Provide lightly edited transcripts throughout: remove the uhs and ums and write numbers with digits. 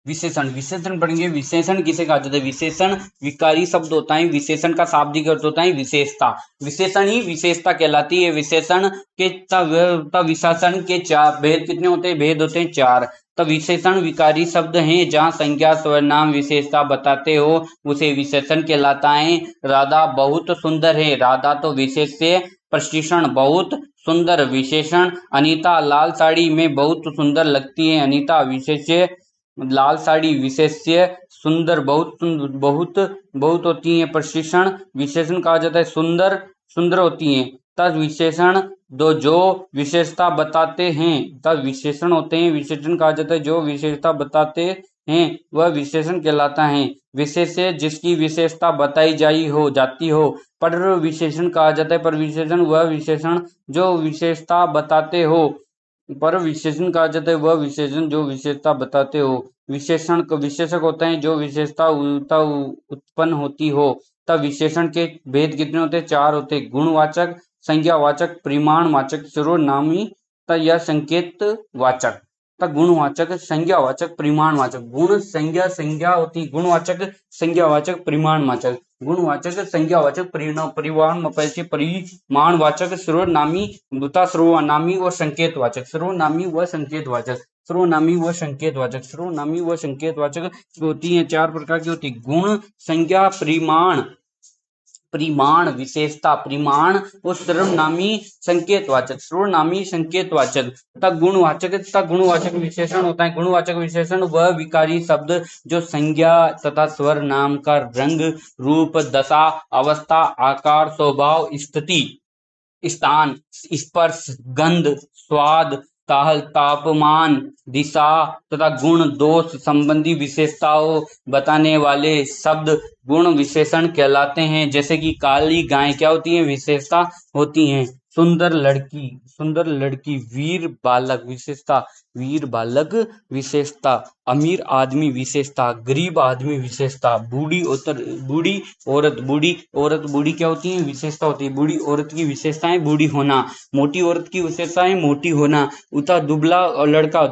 विशेषण, विशेषण पढ़ेंगे। विशेषण किसे कहा जाता है? विशेषण विकारी शब्द होता है। विशेषण का शाब्दिक अर्थ होता है विशेषता। विशेषण ही विशेषता कहलाती है। विशेषण के विशेषण के चार भेद कितने होते हैं? भेद होते हैं चार। तो विशेषण विकारी शब्द हैं। जहाँ संज्ञा सर्वनाम विशेषता बताते हो उसे विशेषण कहलाता है। राधा बहुत सुंदर है। राधा तो विशेष्य प्रशिक्षण बहुत सुंदर विशेषण। अनीता लाल साड़ी में बहुत सुंदर लगती है। अनीता विशेष्य लाल साड़ी विशेष्य सुंदर बहुत बहुत होती है। प्रशिक्षण विशेषण कहा जाता है सुंदर सुंदर होती है। तद विशेषण दो जो विशेषता बताते हैं। तद विशेषण होते हैं। विशेषण कहा जाता है जो विशेषता बताते हैं वह विशेषण कहलाता है। विशेष्य जिसकी विशेषता बताई जाती हो। पर विशेषण कहा जाता है। पर विशेषण वह विशेषण जो विशेषता बताते हो। पर विशेषण कहा जाता है वह विशेषण जो विशेषता बताते हो। विशेषण विशेषक होते हैं जो विशेषता उत्पन्न होती हो। तब विशेषण के भेद कितने होते हैं? चार होते हैं। गुणवाचक, संज्ञावाचक, परिमाणवाचक, सर्वनामी या संकेत वाचक। गुणवाचक, संज्ञावाचक, परिमाणवाचक। गुण संज्ञा संज्ञा होती है। गुणवाचक, संज्ञावाचक, परिमाणवाचक। गुणवाचक, संज्ञावाचक, परिमाणवाचक, सर्वनामी तथा सर्वनामी व संकेतवाचक। सर्वनामी व संकेतवाचक। सर्वनामी व संकेतवाचक। सर्वनामी व संकेतवाचक होती है चार प्रकार की होती है। गुण, संज्ञा, परिमाण, परिमाण विशेषता, परिमाण और सर्वनामी संकेतवाचक। सर्वनामी संकेतवाचक तथा गुणवाचक तथा गुणवाचक विशेषण होता है। गुणवाचक विशेषण वह विकारी शब्द जो संज्ञा तथा स्वर नाम का रंग, रूप, दशा, अवस्था, आकार, स्वभाव, स्थिति, स्थान, स्पर्श, गंध, स्वाद, तापमान, दिशा तथा गुण दोष संबंधी विशेषताओं बताने वाले शब्द गुण विशेषण कहलाते हैं। जैसे कि काली गाय क्या होती है? विशेषता होती हैं। सुंदर लड़की, वीर बालक विशेषता, वीर बालक विशेषता, अमीर आदमी विशेषता, गरीब आदमी विशेषता, बूढ़ी औरत, बूढ़ी क्या होती है? विशेषता होती है। बूढ़ी औरत की विशेषताएं बूढ़ी होना। मोटी औरत की विशेषताएं मोटी होना। उता दुबला लड़का,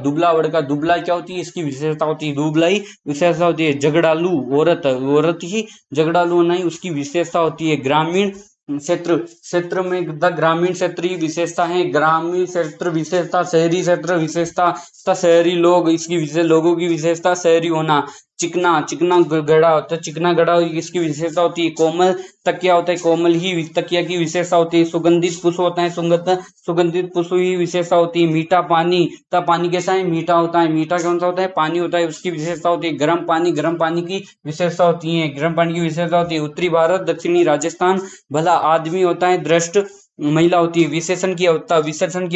दुबला क्या होती है? इसकी विशेषता होती है दुबलाई विशेषता होती है। झगड़ालू औरत ही झगड़ालू नहीं उसकी विशेषता होती है। ग्रामीण क्षेत्र में ग्रामीण क्षेत्र की विशेषता है। ग्रामीण क्षेत्र विशेषता, शहरी क्षेत्र विशेषता, शहरी लोग इसकी लोगों की विशेषता शहरी होना। चिकना गड़ा होता है। चिकना गड़ा इसकी विशेषता होती है। कोमल तकिया होता है। कोमल ही तकिया की विशेषता होती है। सुगंधित पुष्प होता है। सुगंधित पुष्प की विशेषता होती है। मीठा पानी, तब पानी कैसा है? मीठा होता है। मीठा कौन सा होता है? पानी होता है, उसकी विशेषता होती है। गर्म पानी की विशेषता होती है। गर्म पानी की विशेषता होती है। उत्तरी भारत, दक्षिणी राजस्थान, भला आदमी होता है, दृष्ट महिला होती है। विशेषण की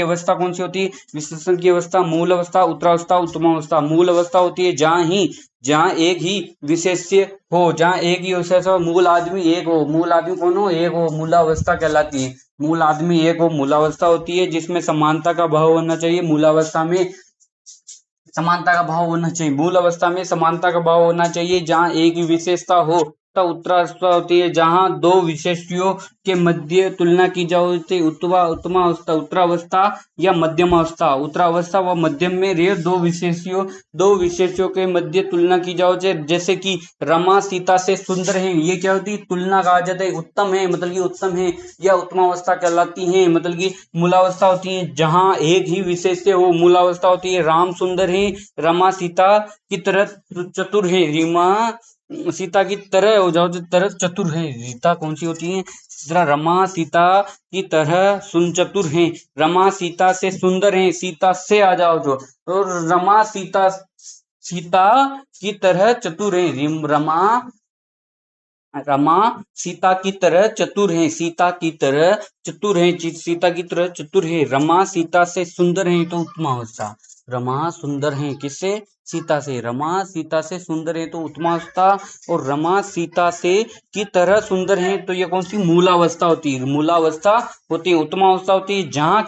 अवस्था कौन सी होती है? विशेषण की अवस्था मूल अवस्था, उत्तरावस्था, उत्तमावस्था। मूल अवस्था होती है जहाँ एक ही विशेष्य हो, जहाँ एक ही विशेष हो, मूल आदमी एक हो। मूल आदमी कौन हो? एक हो। मूलावस्था कहलाती है। मूल आदमी एक हो, मूलावस्था होती है जिसमें समानता का भाव होना चाहिए। मूलावस्था में समानता का भाव होना चाहिए। मूल अवस्था में समानता का भाव होना चाहिए जहाँ एक ही विशेषता हो। तो उत्तरावस्था होती है जहाँ दो विशेष्यों के मध्य तुलना की जाती है। उत्तमावस्था, उत्तरावस्था या मध्यमावस्था। उत्तरावस्था व मध्यम में रे दो विशेष्यों के मध्य तुलना की जाओ। जैसे कि रमा सीता से सुंदर है, ये क्या होती है? तुलना कहा जाता है। उत्तम है मतलब कि उत्तम है, या उत्तमावस्था कहलाती है। मतलब कि मूलावस्था होती है जहाँ एक ही विशेष्य हो। मूलावस्था होती है राम सुंदर है, रमा सीता की तरह चतुर है। रीमा सीता की तरह हो जाओ, तरह चतुर है। सीता कौन सी होती है? रमा सीता की तरह चतुर है। रमा सीता से सुंदर है, सीता से आ जाओ जो, तो रमा सीता की तरह चतुर है। रमा सीता की तरह चतुर है। सीता की तरह चतुर है। सीता की तरह चतुर है। रमा सीता से सुंदर है तो उत्तमावस्था। रमा सुंदर है किससे? सीता से। रमा सीता से सुंदर है तो उत्तमावस्था। और रमा सीता से की तरह सुंदर है तो ये कौन सी? मूलावस्था होती है। मूलावस्था होती है। उत्तमावस्था होती है जहाँ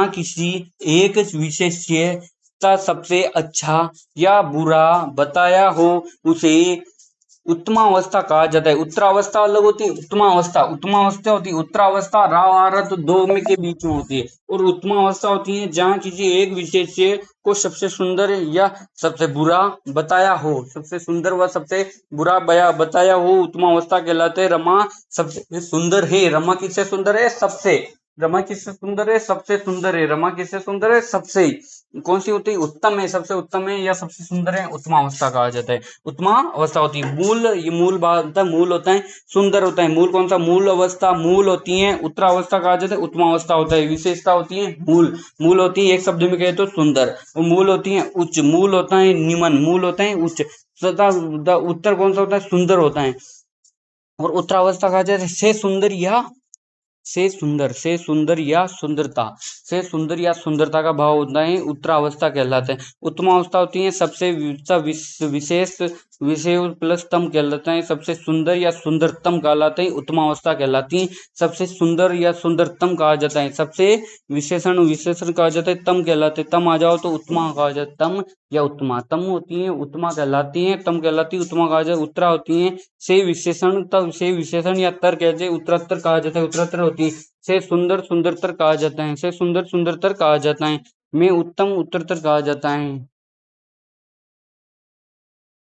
किसी एक विशेष्य का सबसे अच्छा या बुरा बताया हो उत्तमावस्था कहा जाता है। उत्तरावस्था अलग होती है, उत्तमावस्था होती है, उत्तरावस्था राव आरत दो में के बीच में होती है, और उत्तमावस्था होती है जहाँ किसी एक विशेष्य को सबसे सुंदर या सबसे बुरा बताया हो, सबसे सुंदर व सबसे बुरा बताया हो, उत्तमावस्था कहलाते हैं। रमा सबसे सुंदर है, रमा किससे सुंदर है? सबसे। रमा किससे सुंदर है? सबसे सुंदर है। रमा किससे सुंदर है? सबसे। कौन सी होती है? उत्तम है, सबसे उत्तम है या सबसे सुंदर है, उत्तमा अवस्था कहा जाता है। उत्तमा अवस्था होती है। मूल, ये मूल बात होता है, मूल होता है सुंदर होता है। मूल कौन सा? मूल अवस्था मूल होती है। उत्तरावस्था कहा जाता है, उत्तमा अवस्था होता है। विशेषता होती है मूल, मूल होती है एक शब्द में कहे तो सुंदर, और मूल होती है उच्च, मूल होता है निमन, मूल होता है उच्च तथा उत्तर कौन सा होता है? सुंदर होता है। और उत्तरावस्था कहा जाता है से सुंदर या से सुंदर, से सुंदर या सुंदरता, से सुंदर या सुंदरता का भाव होता है, उत्तरावस्था कहलाता है। उत्तमावस्था होती है सबसे विशेष, विशेष प्लस तम कहलाता है, सबसे सुंदर या सुंदरतम कहलाते हैं, उत्तमावस्था कहलाती है। सबसे सुंदर या सुंदरतम कहा जाता है, सबसे विशेषण विशेषण कहा जाता है, तम कहलाते हैं। तम आ जाओ तो उत्तमा कहा जाता है, तम या उत्तमा। तम होती है उत्तमा कहलाती है, तम कहलाती है उत्तमा कहा जाता है। उत्तरा होती है से विशेषण, तब से विशेषण या तर कहते हैं, उत्तरोत्तर कहा जाता है, उत्तरोत्तर होती है से सुंदर सुंदरतर कहा जाता है, से सुंदर सुंदरतर कहा जाता है, में उत्तम उत्तरतर कहा जाता है।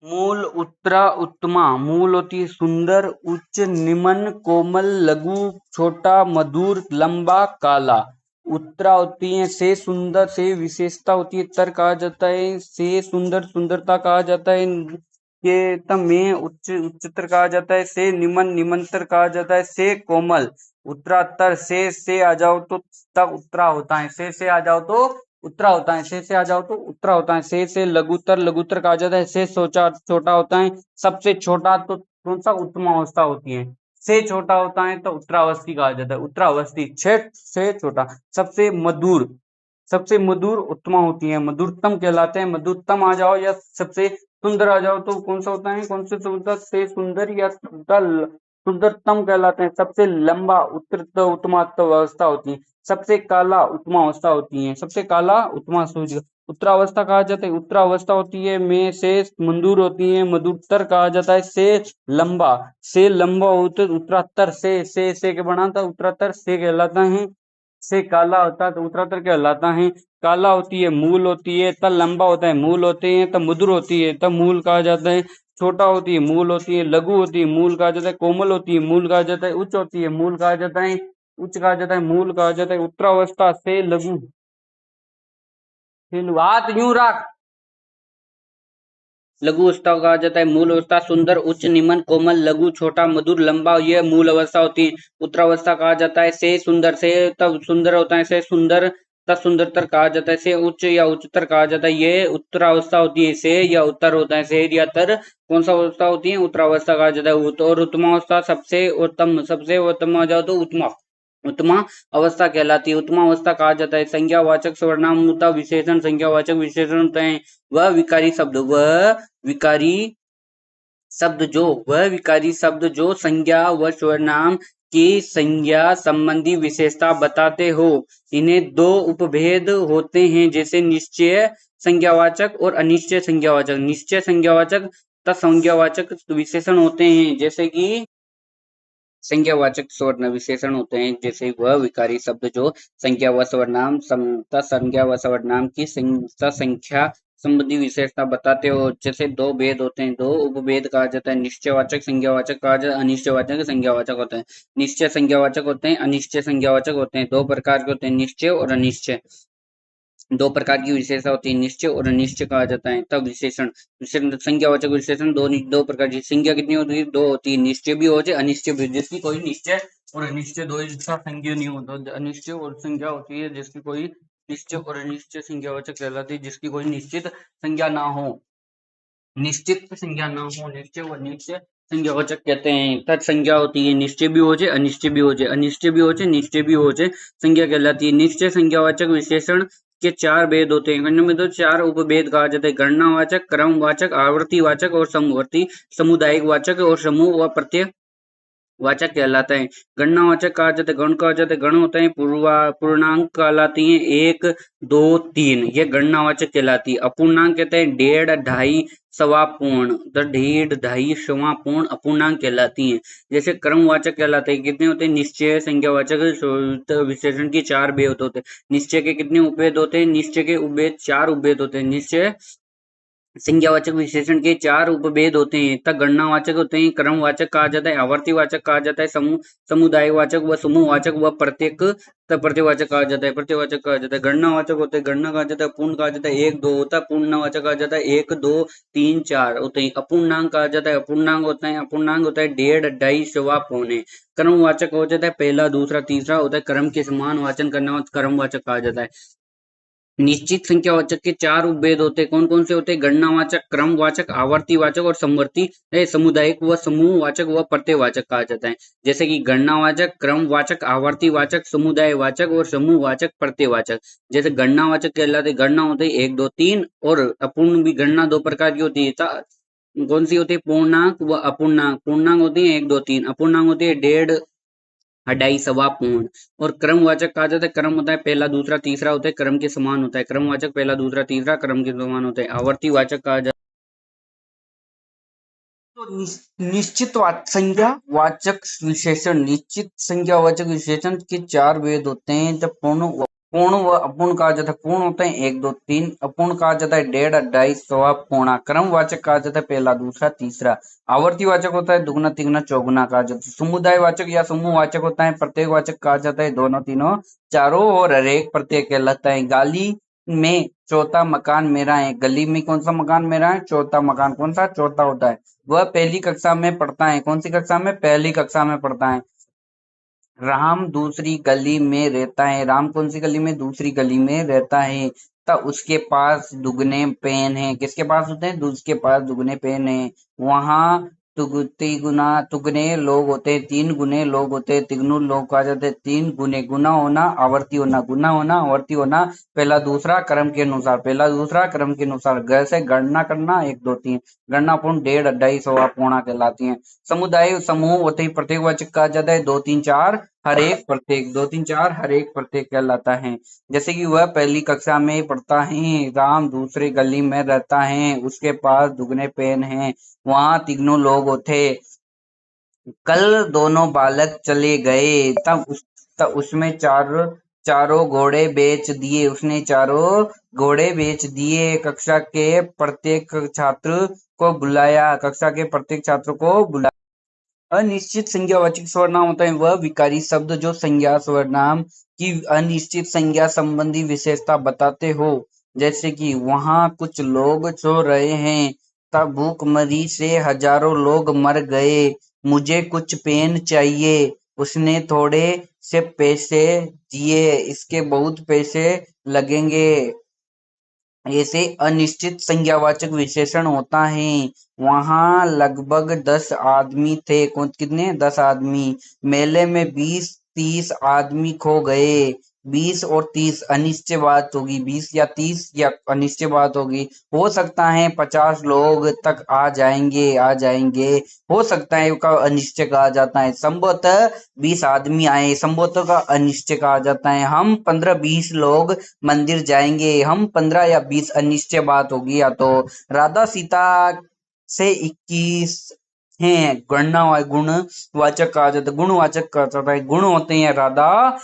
मूल, उत्तरा, उत्तमा। मूल होती है सुंदर, उच्च, निमन, कोमल, लघु, छोटा, मधुर, लंबा, काला। उत्तरा होती है से सुंदर, से विशेषता होती है, तर कहा जाता है, से सुंदर सुंदरता कहा जाता है, ये तम में उच्च उच्चतर कहा जाता है, से निमन निमंतर कहा जाता है, से कोमल। उत्तरातर से आ जाओ तो तब उत्तरा होता है, से आ जाओ तो उत्तरा होता है, से आ जाओ तो उत्तरा होता है। से लघुतर लघुतर कहा जाता है, से सोचा छोटा होता है, सबसे छोटा तो कौन सा? उत्तमावस्था होती है। से छोटा होता है तो उत्तरावस्थी कहा जाता है, उत्तरावस्थी। छेद से छोटा। सबसे मधुर, सबसे मधुर उत्तमा होती है, मधुरतम कहलाते हैं। मधुरतम आ जाओ या सबसे सुंदर आ जाओ तो कौन सा होता है? कौन से सुंदर? से सुंदर या सुंदरतम कहलाते हैं। सबसे लंबा उत्तर उत्तमा अवस्था होती है। सबसे काला उत्तमा अवस्था होती है, सबसे काला उत्तमा सूर्य। उत्तरावस्था कहा जाता है, उत्तरावस्था होती है में से मंदूर होती है, मधुरतर कहा जाता है, से लंबा उत्तरातर से के बना था, उत्तरातर से कहलाता है। से काला होता है तो उत्तरातर कहलाता है। काला होती है मूल होती है, तब लंबा होता है मूल होते हैं, तब मधुर होती है, तब मूल कहा जाता है। छोटा होती है मूल होती है, लघु होती है मूल कहा जाता है, कोमल होती है मूल कहा जाता है, उच्च होती है मूल कहा जाता है, उच्च कहा जाता है मूल कहा जाता है। उत्तरावस्था से लघु, हाथ यूं रख। लघु अवस्था कहा जाता है, मूल अवस्था सुंदर, उच्च, निमन, कोमल, लघु, छोटा, मधुर, लंबा, यह मूल अवस्था होती है। उत्तरावस्था कहा जाता है से सुंदर, से तब सुंदर होता है, से सुंदर तब सुंदरतर कहा जाता है, से उच्च या उच्चतर कहा जाता है, ये उत्तरावस्था होती है। से या उत्तर होता है, से या तर कौन सा अवस्था होती है? उत्तरावस्था कहा जाता है। और उत्तमावस्था सबसे उत्तम, सबसे उत्तम आ जाओ तो उत्तमा, उत्तमा अवस्था कहलाती है। उत्तमा अवस्था कहा जाता है। संज्ञावाचक सर्वनाम होता विशेषण, संज्ञावाचक विशेषण होते हैं। वह विकारी शब्द, विकारी वह विकारी शब्द जो संज्ञा व सर्वनाम की संज्ञा संबंधी विशेषता बताते हो। इन्हें दो उपभेद होते हैं, जैसे निश्चय संज्ञावाचक और अनिश्चय संज्ञावाचक। निश्चय संज्ञावाचक तथा संज्ञावाचक विशेषण होते हैं, जैसे कि संज्ञावाचक स्वर्ण विशेषण होते हैं, जैसे वह विकारी शब्द जो संज्ञा व सर्वनाम संज्ञा व सर्वनाम की संख्या संबंधी विशेषता बताते हो। जैसे दो भेद होते हैं, दो उपभेद कहा जाता है, निश्चयवाचक संज्ञावाचक कहा जाता है, अनिश्चयवाचक संज्ञावाचक होते हैं। निश्चय संज्ञावाचक होते हैं, अनिश्चय संज्ञावाचक होते हैं। दो प्रकार के होते हैं, निश्चय और अनिश्चय। दो प्रकार की विशेषता होती है, निश्चय और अनिश्चय कहा जाता है। तब विशेषण, संज्ञावाचक विशेषण दो प्रकार की। संज्ञा कितनी होती है? दो होती है, निश्चय भी हो जाए अनिश्चय भी, जिसकी कोई निश्चय और अनिश्चय दो जिसका संज्ञा नहीं होता। अनिश्चय और संज्ञा होती है जिसकी कोई निश्चय और अनिश्चय संज्ञावाचक कहलाती है, जिसकी कोई निश्चित संज्ञा ना हो, निश्चित संज्ञा ना हो, निश्चय और अनिश्चय संज्ञावाचक कहते हैं। तत् संज्ञा होती है, निश्चय भी हो जाए अनिश्चय भी हो जाए, अनिश्चय भी हो जाए निश्चय भी हो जाए, संज्ञा कहलाती है। निश्चय संज्ञावाचक विशेषण के चार भेद होते हैं, गणना में तो चार उपभेद कहा जाता है, गणनावाचक, क्रमवाचक, आवर्तीवाचक और समवर्ती, सामुदायिक वाचक और समूह व प्रत्यय वाचक कहलाता है। गणनावाचक कहा जाता है, गण कहा जाता है, गण होते हैं पूर्णांक कहलाती हैं 1 2 3, ये गणनावाचक कहलाती है। अपूर्णांक कहते हैं 1.5 2.5 सवा पूर्ण, तो 1.5 2.5 सवा पूर्ण अपूर्णांक कहलाती हैं। जैसे क्रमवाचक कहलाते हैं, कितने होते हैं? निश्चय संज्ञावाचक विशेषण की 4 भेद होते हैं। निश्चय के कितने उपभेद होते हैं? निश्चय के उपभेद 4 उपभेद होते हैं। निश्चय संज्ञावाचक विशेषण के 4 उपभेद होते हैं तथा गणनावाचक होते हैं। क्रमवाचक कहा जाता है, आवर्तीवाचक कहा जाता है, समुदायवाचक व समूहवाचक व प्रत्ययवाचक कहा जाता है। प्रत्ययवाचक कहा जाता है। गणनावाचक होते हैं, गणना कहा जाता है, पूर्ण कहा जाता है 1 2 होता है। पूर्णवाचक कहा जाता है 1 2 3 4 होते हैं। अपूर्णांक कहा जाता है, अपूर्णांक होता है, अपूर्णांक होता है 1.5 2.5 सवा पौने। क्रमवाचक हो जाता है पहला दूसरा तीसरा होता है। क्रम के समान वाचन करने वाला क्रमवाचक कहा जाता है। निश्चित संख्यावाचक के 4 उपभेद होते हैं। कौन कौन से होते हैं? गणनावाचक, क्रमवाचक, आवर्तीवाचक और समवर्ती सामुदायिक व समूहवाचक व प्रत्ययवाचक कहा जाता है। जैसे कि गणनावाचक, क्रमवाचक, आवर्तीवाचक, समुदायवाचक और समूहवाचक, प्रत्ययवाचक। जैसे गणनावाचक कहलाते, गणना होते 1 2 3 और अपूर्ण भी गणना 2 प्रकार की होती है। कौन सी होती है? पूर्णांक व अपूर्णांक। पूर्णांक होती है 1 2 3, अपूर्णांक होती है 1.5 2.5 सवा पूर्ण। और क्रमवाचक कहा जाता है, क्रम होता है पहला दूसरा तीसरा होता है, क्रम के समान होता है। क्रमवाचक पहला दूसरा तीसरा क्रम के समान होता है। आवर्तीवाचक कहा जाता है। तो निश्चित संज्ञा वाचक विशेषण, निश्चित संज्ञा वाचक विशेषण के 4 भेद होते हैं। जब पूर्ण व अपूर्ण कहा जाता है। पूर्ण होते हैं 1 2 3, अपूर्ण कहा जाता है 1.5 2.5 सवा पौना। क्रमवाचक कहा जाता है पहला दूसरा तीसरा। आवर्तीवाचक होता है दुगना तिगुना चौगुना कहा जाता है। समुदायवाचक या समूहवाचक होता है। प्रत्येकवाचक कहा जाता है दोनों तीनों चारों और हरेक प्रत्यय कहलाता है। गाली में चौथा मकान मेरा है। गली में कौन सा मकान मेरा है? चौथा मकान। कौन सा? चौथा होता है। वह पहली कक्षा में पढ़ता है। कौन सी कक्षा में? पहली कक्षा में पढ़ता है। राम दूसरी गली में रहता है। राम कौन सी गली में? दूसरी गली में रहता है। तब उसके पास दुगने पेन है। किसके पास होते हैं? उसके पास दुगने पेन है। वहां तुगने लोग होते हैं। 3 गुने लोग होते हैं। तिगुन लोग कहा जाते हैं। 3 गुने, गुना होना आवर्ती होना, गुना होना आवर्ती होना, पहला दूसरा क्रम के अनुसार, पहला दूसरा क्रम के अनुसार। जैसे गणना करना 1 2 3, गणना पूर्ण 1.5 2.5 सवा पूर्णा कहलाती है। समुदाय समूह होते ही प्रत्येकवाचक कहा जाता है 2 3 4 हर एक प्रत्येक, 2 3 4 हर एक प्रत्येक कहलाता है। जैसे कि वह पहली कक्षा में पढ़ता है। राम दूसरी गली में रहता है। उसके पास दुगने पेन हैं। वहां तीनों लोग होते। कल दोनों बालक चले गए। तब उसमें चारों घोड़े बेच दिए। उसने चारों घोड़े बेच दिए। कक्षा के प्रत्येक छात्र को बुलाया। कक्षा के प्रत्येक छात्र को बुलाया। अनिश्चित संज्ञावाचक सर्वनाम होता है वह विकारी शब्द जो संज्ञा सर्वनाम की अनिश्चित संज्ञा संबंधी विशेषता बताते हो। जैसे कि वहां कुछ लोग सो रहे हैं। तब भूखमरी से हजारों लोग मर गए। मुझे कुछ पेन चाहिए। उसने थोड़े से पैसे दिए। इसके बहुत पैसे लगेंगे। ऐसे अनिश्चित संज्ञावाचक विशेषण होता है। वहां लगभग 10 आदमी थे। कितने? 10 आदमी। मेले में 20 30 आदमी खो गए। 20 और 30 अनिश्चित बात होगी। 20 या 30 या अनिश्चित बात होगी। हो सकता है 50 लोग तक आ जाएंगे। हो सकता है का अनिश्चय कहा जाता है। संभवतः 20 आदमी आए, संभवतः का अनिश्चय कहा जाता है। हम 15 20 लोग मंदिर जाएंगे। हम 15 या 20 अनिश्चय बात होगी। या तो राधा सीता से 21 हैं। गुणवाचक कहा जाता है। गुणवाचक कहा जाता है। गुण होते हैं राधा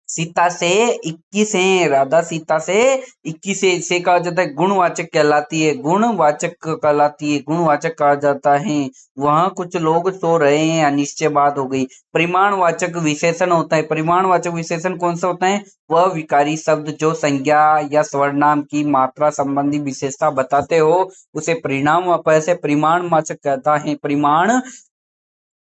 सीता से 21 हैं। राधा सीता से 21 से कहा जाता है। गुणवाचक कहलाती है। गुणवाचक कहलाती है। गुणवाचक कहा जाता है। वहां कुछ लोग सो रहे हैं अनिश्चय बात हो गई। परिमाणवाचक विशेषण होता है। परिमाणवाचक विशेषण कौन सा होता है? वह विकारी शब्द जो संज्ञा या स्वर्णाम की मात्रा संबंधी विशेषता बताते हो उसे परिमाणवाचक कहता है। परिमाण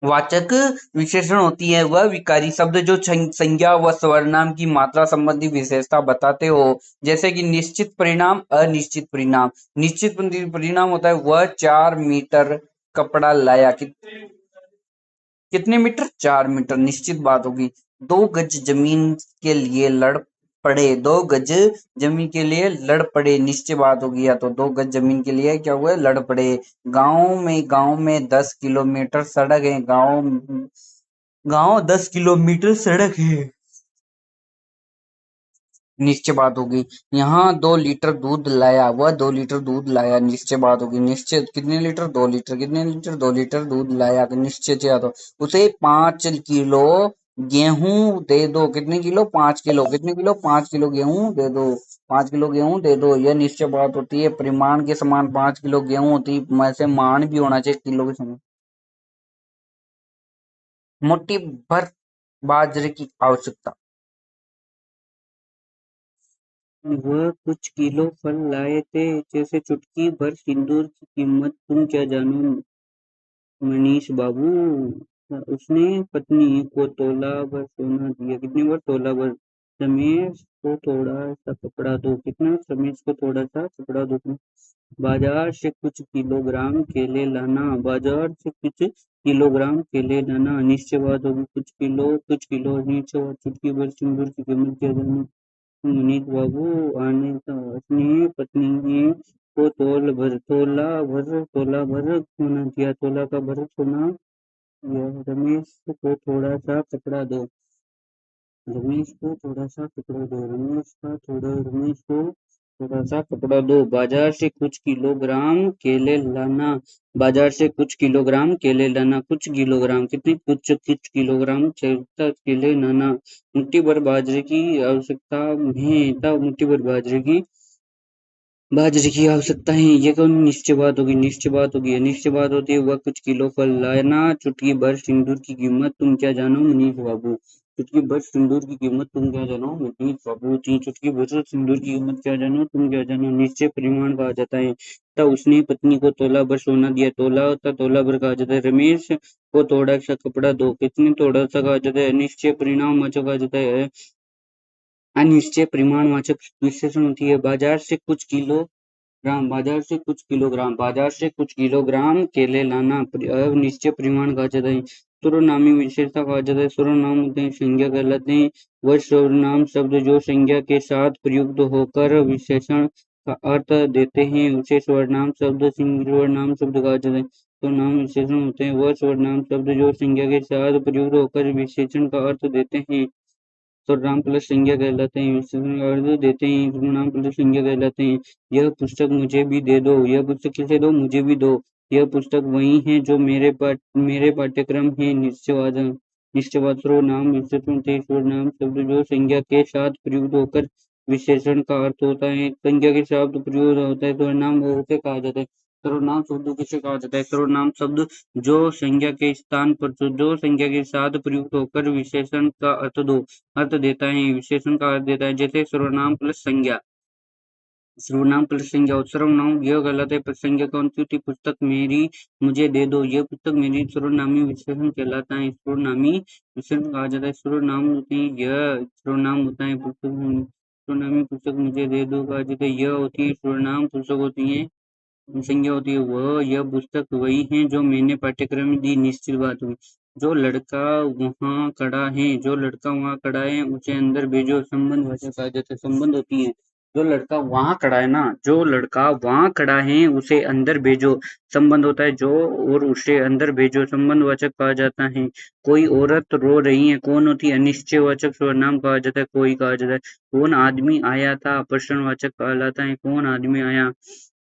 वाचक विशेषण होती है वह विकारी शब्द जो संज्ञा व स्वर्णाम की मात्रा संबंधी विशेषता बताते हो। जैसे कि निश्चित परिणाम, अनिश्चित परिणाम। निश्चित परिणाम होता है वह 4 मीटर कपड़ा लाया। कितने मीटर? 4 मीटर। निश्चित बात होगी। 2 गज जमीन के लिए लड़ पड़े, 2 गज जमीन के लिए लड़ पड़े, निश्चय बात होगी। या तो 2 गज जमीन के लिए क्या हुआ, लड़ पड़े। गांव में 10 किलोमीटर सड़क है। गांव 10 किलोमीटर सड़क है, निश्चय बात होगी। यहाँ 2 लीटर दूध लाया, वह 2 लीटर दूध लाया, निश्चय बात होगी। निश्चय कितने लीटर, 2 लीटर, कितने लीटर, 2 लीटर दूध लाया, निश्चय से आता। उसे 5 किलो गेहूं दे दो, कितने किलो, 5 किलो, कितने किलो, 5 किलो गेहूं दे दो, 5 किलो गेहूं दे दो। यह निश्चय बात होती है। परिमाण के समान 5 किलो गेहूं होती है, वैसे मान भी होना चाहिए किलो के समान। मुट्ठी भर बाजरे की आवश्यकता। वह कुछ किलो फल लाए थे, जैसे चुटकी भर सिंदूर की कीमत तुम क्या जानो मनीष बाबू। उसने पत्नी को तोला भर सोना दिया, कितने भर, तोला भर। रमेश को थोड़ा सा कपड़ा दो, कितना, रमेश को थोड़ा सा कपड़ा दो। बाजार से कुछ किलोग्राम केले लाना, बाजार से कुछ किलोग्राम केले लाना, निश्चय बात होगी। कुछ किलो नीचे और चुटकी भर सिंदूर की कीमत क्या जानो मनीष बाबू। आने का अपनी पत्नी को तोला भर सोना दिया, तोला का भर सोना दिया। रमेश को थोड़ा सा कपड़ा दो, रमेश को थोड़ा सा कपड़ा दो, रमेश को थोड़ा सा कपड़ा दो। बाजार से कुछ किलोग्राम केले लाना, बाजार से कुछ किलोग्राम केले लाना, कुछ किलोग्राम, कितने, कुछ किलोग्राम केले लाना। मुट्ठी भर बाजरे की आवश्यकता है, तब मुट्ठी भर बाजरे की आवश्यकता है। ये कौन निश्चय बात होगी, निश्चय बात होगी, अनिश्चय बात होती है। वह कुछ किलो फल लाना, चुटकी भर सिंदूर की कीमत तुम क्या जानो मनीष बाबू। चुटकी भर सिंदूर की कीमत तुम क्या जानो मनीष बाबू जी। चुटकी भर सिंदूर की कीमत क्या जानो, तुम क्या जानो, निश्चय परिमाण कहा जाता है। तब उसने पत्नी को तोला भर सोना दिया, तोला होता है, तोला भर कहा जाता है। रमेश को थोड़ा सा कपड़ा दो, कितने, थोड़ा सा कहा जाता है। निश्चय परिणाम वाचक कहा जाता है। अनिश्चय परिमाणवाचक विशेषण होती है। बाजार से कुछ किलोग्राम, बाजार से कुछ किलोग्राम, बाजार से कुछ किलोग्राम केले लाना, अनिश्चय परिमाण कहा जाता है। सर्वनामी विशेषता कहा जाता है। सर्वनाम होते हैं संज्ञा कहलाते हैं। वह सर्वनाम शब्द जो संज्ञा के साथ प्रयुक्त होकर विशेषण का अर्थ देते हैं, उसे सर्वनाम शब्द सर्वनाम शब्द कहा जाता है। सर्वनाम विशेषण होते हैं वह सर्वनाम शब्द जो संज्ञा के साथ प्रयुक्त होकर विशेषण का अर्थ देते हैं, सर्वनाम प्लस संज्ञा कहलाते हैं। अर्थ देते हैं, सर्वनाम प्लस संज्ञा कहलाते हैं। यह पुस्तक मुझे भी दे दो, यह पुस्तक किसे दो, मुझे भी दो। यह पुस्तक वही है जो मेरे पाठ्यक्रम है, निश्चयवाद, निश्चयवाद सर्वनाम विशेषण थे। सर्वनाम शब्द जो संज्ञा के साथ प्रयुक्त होकर विशेषण का अर्थ होता है, संज्ञा के साथ प्रयुक्त होता है, सर्वनाम उसे कहा जाता है। सर्वनाम शब्द किसे कहा जाता है, सर्वनाम शब्द जो संज्ञा के स्थान पर, जो संज्ञा के साथ प्रयुक्त होकर विशेषण का अर्थ देता है, विशेषण का अर्थ देता है। जैसे सर्वनाम प्लस संज्ञा, सर्वनाम प्लस संज्ञा। और सर्वनाम यह गलत है, संज्ञा कौन सी होती, पुस्तक मेरी मुझे दे दो, यह पुस्तक मेरी सर्वनामी विशेषण कहलाता है, सर्वनामी विशेषण कहा जाता है। सर्वनाम होते हैं यह, सर्वनाम होता है पुस्तक, सर्वनामी पुस्तक मुझे दे दो कहा जाता है, यह होती है सर्वनाम, पुस्तक होती है संज्ञा होती है। वह, यह पुस्तक वही है जो मैंने पाठ्यक्रम में दी, निश्चित बात हुई। जो लड़का वहाँ खड़ा है, जो लड़का वहाँ खड़ा है उसे अंदर भेजो, संबंध भाषा कहा जाता है, संबंध होती है। जो लड़का वहाँ खड़ा है ना, जो लड़का वहाँ खड़ा है उसे अंदर भेजो, संबंध होता है जो, और उसे अंदर भेजो संबंधवाचक कहा जाता है। कोई औरत रो रही है, कौन होती है, अनिश्चयवाचक सर्वनाम कहा जाता है, कोई कहा जाता है। कौन आदमी आया था, प्रश्नवाचक कहलाता है, कौन आदमी आया।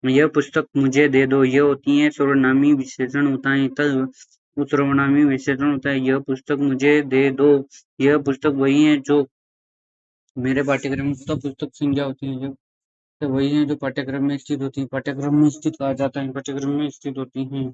यह पुस्तक मुझे दे दो, यह होती है सर्वनामी विशेषण होता है। तब सर्वनामी विशेषण होता है, यह पुस्तक मुझे दे दो, यह पुस्तक वही है जो मेरे पाठ्यक्रम में, तो पुस्तक संज्ञा होती है जो, तो वही है जो पाठ्यक्रम में स्थित होती है, पाठ्यक्रम में स्थित कहा जाता है, पाठ्यक्रम में स्थित होती है।